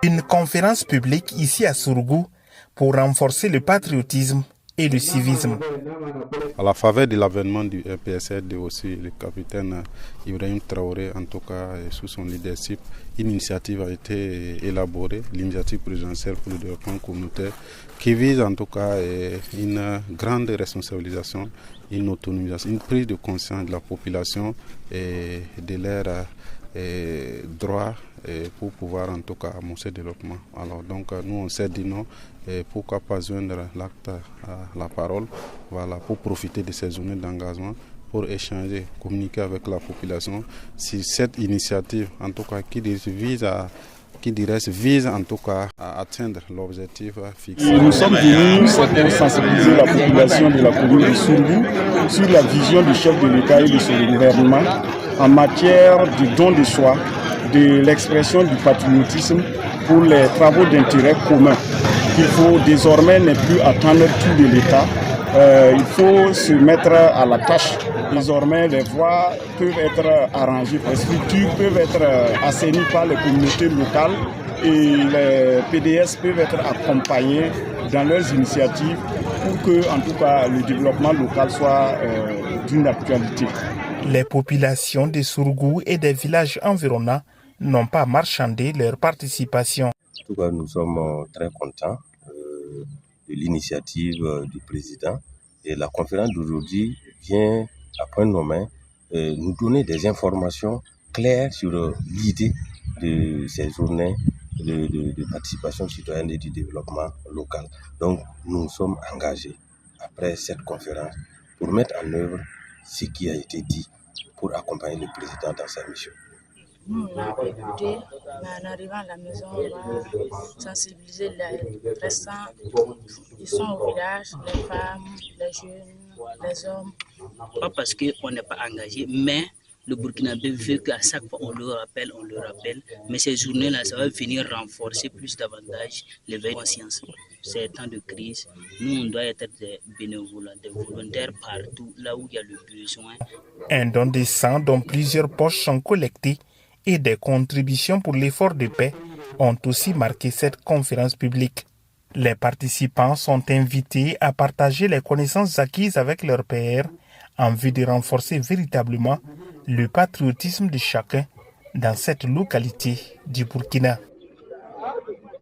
Une conférence publique ici à Sourgout pour renforcer le patriotisme et le civisme. À la faveur de l'avènement du MPSRD aussi, le capitaine Ibrahim Traoré, en tout cas sous son leadership, une initiative a été élaborée, l'initiative présidentielle pour le développement communautaire, qui vise en tout cas une grande responsabilisation, une autonomisation, une prise de conscience de la population et de leurs droits pour pouvoir en tout cas amorcer le développement. Alors donc nous on s'est dit non, pourquoi pas joindre l'acte à la parole, voilà, pour profiter de ces journées d'engagement, pour échanger, communiquer avec la population si cette initiative en tout cas qui vise en tout cas à atteindre l'objectif fixé. Nous sommes venus pour sensibiliser la population de la commune de Sourgout sur la vision du chef de l'État et de son gouvernement en matière du don de soi, de l'expression du patriotisme pour les travaux d'intérêt commun. Il faut désormais ne plus attendre tout de l'État. Il faut se mettre à la tâche. Désormais, les voies peuvent être arrangées, les structures peuvent être assainies par les communautés locales et les PDS peuvent être accompagnés dans leurs initiatives pour que, en tout cas, le développement local soit d'une actualité. Les populations de Sourgout et des villages environnants n'ont pas marchandé leur participation. En tout cas, nous sommes très contents de l'initiative du président et la conférence d'aujourd'hui vient à point nommé nous donner des informations claires sur l'idée de ces journées de participation citoyenne et du développement local. Donc nous sommes engagés après cette conférence pour mettre en œuvre ce qui a été dit pour accompagner le président dans sa mission. Nous, on a écouté, mais en arrivant à la maison, on va sensibiliser les restants. Ils sont au village, les femmes, les jeunes, les hommes. Pas parce qu'on n'est pas engagé, mais le Burkinabé veut qu'à chaque fois on le rappelle. Mais ces journées-là, ça va venir renforcer plus davantage l'éveil de conscience. C'est un temps de crise. Nous, on doit être des bénévoles, des volontaires partout, là où il y a le besoin. Un don de sang dont plusieurs poches sont collectées et des contributions pour l'effort de paix ont aussi marqué cette conférence publique. Les participants sont invités à partager les connaissances acquises avec leurs pairs en vue de renforcer véritablement le patriotisme de chacun dans cette localité du Burkina.